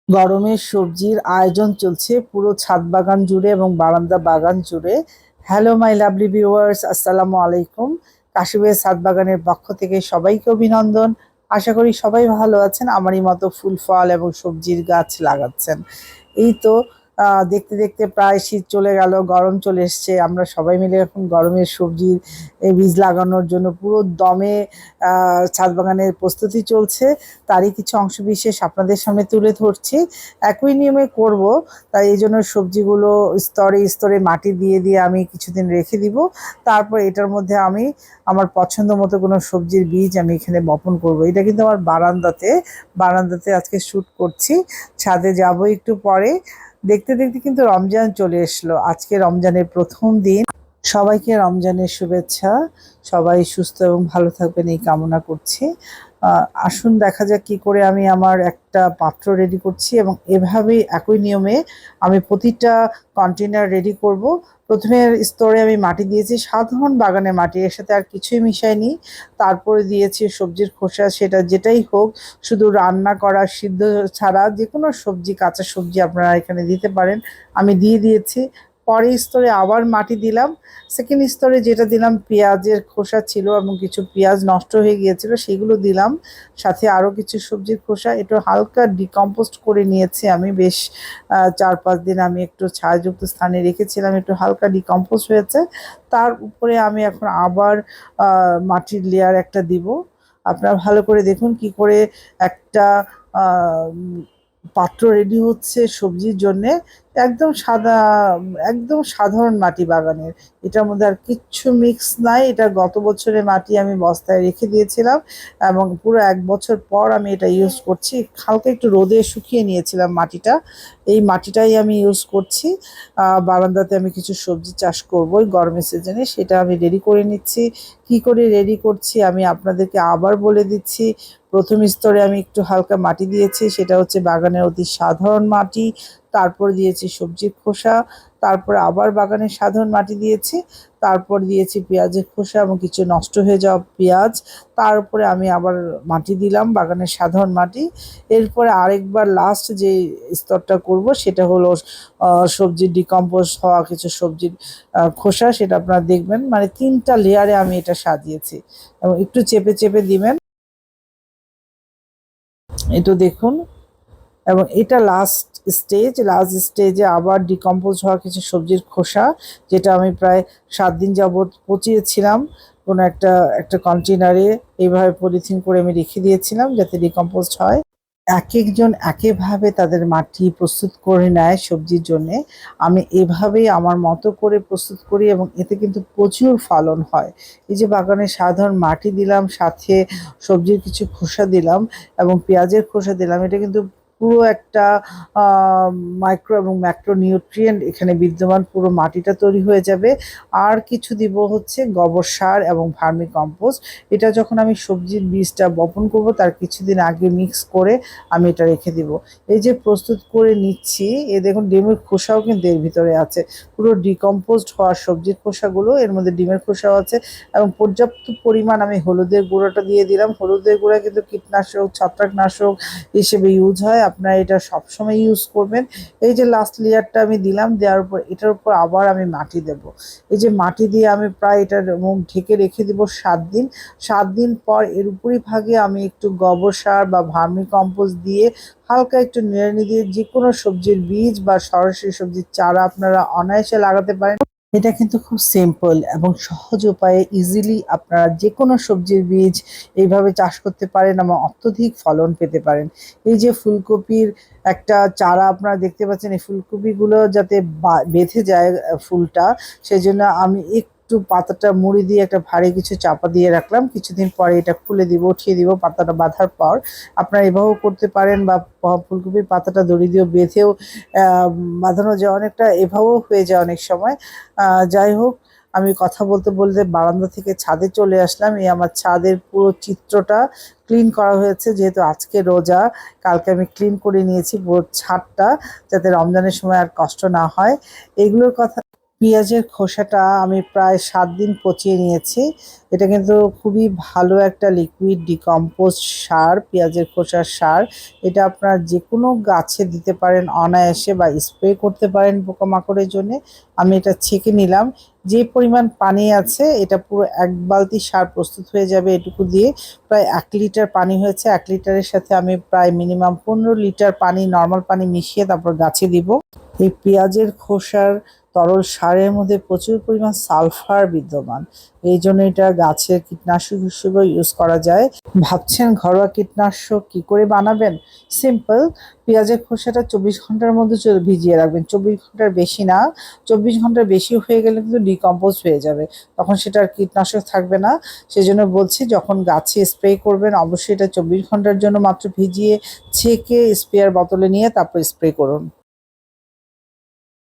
গরমের সবজির আয়োজন চলছে পুরো ছাদ বাগান জুড়ে এবং বারান্দা বাগান জুড়ে। হ্যালো মাই লাভলি ভিউয়ার্স, আসসালামু আলাইকুম। কাশিবের ছাদ বাগানের পক্ষ থেকে সবাইকে অভিনন্দন। আশা করি সবাই ভালো আছেন, আমারই মতো ফুল ফল এবং সবজির গাছ লাগাচ্ছেন। এই তো দেখতে দেখতে প্রায় শীত চলে গেল, গরম চলে এসছে। আমরা সবাই মিলে এখন গরমের সবজির বীজ লাগানোর জন্য পুরো দমে ছাদ বাগানের প্রস্তুতি চলছে। তারই কিছু অংশবিশেষ আপনাদের সামনে তুলে ধরছি। একই নিয়মে করব, তাই এই জন্য সবজিগুলো স্তরে স্তরে মাটি দিয়ে দিয়ে আমি কিছুদিন রেখে দিব। তারপর এটার মধ্যে আমি আমার পছন্দ মতো কোনো সবজির বীজ আমি এখানে বপন করব। এটা কিন্তু আমার বারান্দাতে বারান্দাতে আজকে শ্যুট করছি। ছাদে যাব একটু পরে। দেখতে দেখতে কিন্তু রমজান চলে এসলো, আজকে রমজানের প্রথম দিন। সবাইকে রমজানের শুভেচ্ছা। সবাই সুস্থ এবং ভালো থাকবেন এই কামনা করছি। আসুন দেখা যাক কি করে আমি আমার একটা পাত্র রেডি করছি, এবং এভাবেই একই নিয়মে আমি প্রতিটা কন্টেনার রেডি করব। প্রথমের স্তরে আমি মাটি দিয়েছি সাধারণ বাগানের মাটি, এর সাথে আর কিছুই মিশাইনি। তারপরে দিয়েছি সবজির খোসা, সেটা যেটাই হোক, শুধু রান্না করা সিদ্ধ ছাড়া যে কোনো সবজি, কাঁচা সবজি আপনারা এখানে দিতে পারেন। আমি দিয়ে দিয়েছি। পরের স্তরে আবার মাটি দিলাম। সেকেন্ড স্তরে যেটা দিলাম পেঁয়াজের খোসা ছিল এবং কিছু পেঁয়াজ নষ্ট হয়ে গিয়েছিল, সেগুলো দিলাম। সাথে আরও কিছু সবজির খোসা, একটু হালকা ডিকম্পোস্ট করে নিয়েছি আমি। বেশ 4-5 দিন আমি একটু ছায়াযুক্ত স্থানে রেখেছিলাম, একটু হালকা ডিকম্পোস্ট হয়েছে। তার উপরে আমি এখন আবার মাটির লেয়ার একটা দিব। আপনারা ভালো করে দেখুন কি করে একটা আহ, পাত্র রেডি হচ্ছে সবজির জন্যে। একদম সাদা, একদম সাধারণ মাটি বাগানের। এটার মধ্যে আর কিচ্ছু মিক্স নাই। এটা গত বছরের মাটি আমি বস্তায় রেখে দিয়েছিলাম, এবং পুরো 1 বছর পর আমি এটা ইউজ করছি। হালকা একটু রোদে শুকিয়ে নিয়েছিলাম মাটিটা, এই মাটিটাই আমি ইউজ করছি। বারান্দাতে আমি কিছু সবজি চাষ করবো এই গরমের সিজনে, সেটা আমি রেডি করে নিচ্ছি। কি করে রেডি করছি আমি আপনাদেরকে আবার বলে দিচ্ছি। প্রথম স্তরে আমি একটু হালকা মাটি দিয়েছি, সেটা হচ্ছে বাগানের অতি সাধারণ মাটি। তারপর দিয়েছি সবজির খোসা। তারপরে আবার বাগানের সাধারণ মাটি দিয়েছি। তারপর দিয়েছি পেঁয়াজের খোসা এবং কিছু নষ্ট হয়ে যাওয়া পেঁয়াজ। তার উপরে আমি আবার মাটি দিলাম, বাগানের সাধারণ মাটি। এরপরে আরেকবার লাস্ট যে স্তরটা করব সেটা হলো সবজির ডিকম্পোজ হওয়া কিছু সবজির খোসা। সেটা আপনারা দেখবেন, মানে 3টা লেয়ারে আমি এটা সাজিয়েছি, এবং একটু চেপে চেপে দিবেন। এটা দেখুন। এবং এটা লাস্ট স্টেজে আবার ডিকম্পোজ হওয়া কিছু সবজির খোসা, যেটা আমি প্রায় 7 দিন যাবৎ পচিয়েছিলাম কোনো একটা একটা কন্টেনারে। এইভাবে পলিথিন করে আমি রেখে দিয়েছিলাম যাতে ডিকম্পোজ হয়। এক একজন এক একভাবে তাদের মাটি প্রস্তুত করে নেয় সবজির জন্যে। আমি এভাবেই আমার মতো করে প্রস্তুত করি, এবং এতে কিন্তু প্রচুর ফলন হয়। এই যে বাগানে সাধারণ মাটি দিলাম, সাথে সবজির কিছু খোসা দিলাম এবং পেঁয়াজের খোসা দিলাম, এটা কিন্তু পুরো একটা মাইক্রো এবং ম্যাক্রো নিউট্রিয়েন্ট এখানে বিদ্যমান, পুরো মাটিটা তৈরি হয়ে যাবে। আর কিছু দিব হচ্ছে গোবর সার এবং ভার্মি কম্পোস্ট। এটা যখন আমি সবজির বীজটা বপন করব তার কিছুদিন আগে মিক্স করে আমি এটা রেখে দিব। এই যে প্রস্তুত করে নিচ্ছি, এ দেখুন ডিমের খোসাও কিন্তু এর ভিতরে আছে। পুরো ডিকম্পোজড হওয়া সবজির খোসাগুলো, এর মধ্যে ডিমের খোসাও আছে। এবং পর্যাপ্ত পরিমাণ আমি হলুদের গুঁড়োটা দিয়ে দিলাম। হলুদের গুঁড়া কিন্তু কীটনাশক, ছত্রাকনাশক হিসেবে ইউজ হয়, আপনারা এটা সবসময় ইউজ করবেন। এই যে লাস্ট লেয়ারটা আমি দিলাম, দেওয়ার পর এটার উপর আবার আমি মাটি দেব। এই যে মাটি দিয়ে আমি প্রায় এটার মুখ ঢেকে রেখে দিব 7 দিন। 7 দিন পর এর উপরিভাগে আমি একটু গোবর সার বা ভার্মি কম্পোস্ট দিয়ে হালকা একটু নেড়ে দিয়ে যে কোনো সবজির বীজ বা সরাসরি সবজির চারা আপনারা অনায়াসে লাগাতে পারেন। এটা কিন্তু খুব সিম্পল এবং সহজ উপায়ে ইজিলি আপনারা যে কোনো সবজির বীজ এইভাবে চাষ করতে পারেন এবং অত্যধিক ফলন পেতে পারেন। এই যে ফুলকপির একটা চারা আপনারা দেখতে পাচ্ছেন, এই ফুলকপিগুলো যাতে বেঁধে যায় ফুলটা, সেই জন্য আমি একটু পাতাটা মুড়ি দিয়ে একটা ভারী কিছু চাপা দিয়ে রাখলাম। কিছুদিন পরে এটা খুলে দিব, উঠিয়ে দিব পাতাটা বাঁধার পর। আপনারা এভাবেও করতে পারেন, বা ফুলকপির পাতাটা দড়ি দিয়ে বেঁধেও বাঁধানো যায়, অনেকটা এভাবেও হয়ে যায় অনেক সময়। যাই হোক, আমি কথা বলতে বলতে বারান্দা থেকে ছাদে চলে আসলাম। এই আমার ছাদের পুরো চিত্রটা ক্লিন করা হয়েছে, যেহেতু আজকে রোজা। কালকে আমি ক্লিন করে নিয়েছি পুরো ছাদটা, যাতে রমজানের সময় আর কষ্ট না হয়। এগুলোর কথা পেঁয়াজের খোসাটা আমি প্রায় 7 দিন পচিয়ে নিয়েছি। এটা কিন্তু খুবই ভালো একটা লিকুইড ডিকম্পোস্ট সার, পেঁয়াজের খোসার সার। এটা আপনার যে কোনো গাছে দিতে পারেন অনায়াসে বা স্প্রে করতে পারেন পোকামাকড়ের জন্যে। আমি এটা ছেঁকে নিলাম। যে পরিমাণ পানি আছে এটা পুরো 1 বালতি সার প্রস্তুত হয়ে যাবে এটুকু দিয়ে। প্রায় 1 লিটার পানি হয়েছে। 1 লিটারের সাথে আমি প্রায় মিনিমাম 15 লিটার পানি, নরমাল পানি মিশিয়ে তারপর গাছে দিব। এই পেঁয়াজের খোসার তরল সারের মধ্যে প্রচুর পরিমাণ সালফার বিদ্যমান। এই জন্য এটা গাছের কীটনাশক হিসেবেও ইউজ করা যায়। ভাবছেন ঘরোয়া কীটনাশক কি করে বানাবেন? সিম্পল। পেঁয়াজের খোসাটা 24 ঘন্টার মধ্যে ভিজিয়ে রাখবেন। 24 ঘন্টার বেশি না। 24 ঘন্টার বেশি হয়ে গেলে কিন্তু ডিকম্পোজ হয়ে যাবে। তখন সেটা আর কীটনাশক থাকবে না। সেজন্য বলছি যখন গাছে স্প্রে করবেন অবশ্যই এটা 24 ঘন্টার জন্য মাত্র ভিজিয়ে ছেঁকে স্প্রেয়ার বোতলে নিয়ে তারপর স্প্রে করুন।